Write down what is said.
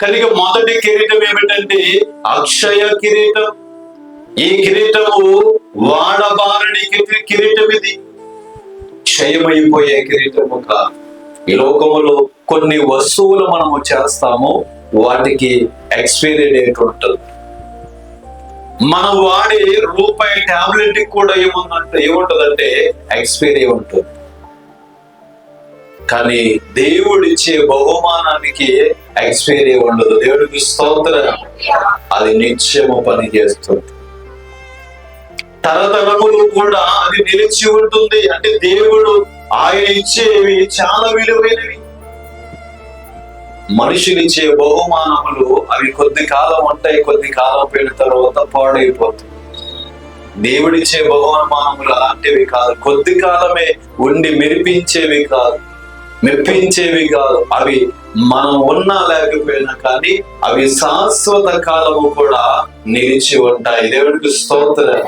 కనుక మొదటి కిరీటం ఏమిటంటే అక్షయ కిరీటం. ఈ కిరీటము వాడబారని కిరీటం, ఇది క్షయమైపోయే కిరీటము కాదు. ఈ లోకములో కొన్ని వస్తువులు మనము చేస్తాము, వాటికి ఎక్స్పైరీ డేట్ ఉంటుంది. మనం వాడే రూపాయి టాబ్లెట్ కూడా ఏముంటుందంటే ఎక్స్పైరీ ఉంటుంది. కానీ దేవుడిచ్చే బహుమానానికి ఎక్స్పైరీ ఉండదు. దేవుడికి స్తోత్రం, అది నిత్యము పని చేస్తుంది, తరతరములు కూడా అది నిలిచి ఉంటుంది. అంటే దేవుడు ఆయన ఇచ్చేవి చాలా విలువైనవి. మనుషులిచ్చే బహుమానములు అవి కొద్ది కాలం ఉంటాయి, కొద్ది కాలం పోయిన తర్వాత పాడైపోతాయి. దేవుడిచ్చే బహుమానములు అలాంటివి కాదు, కొద్ది కాలమే ఉండి మెప్పించేవి కాదు. అవి మనం ఉన్నా లేకపోయినా కానీ అవి శాశ్వత కాలము కూడా నిలిచి ఉంటాయి. దేవుడికి స్తోత్రం.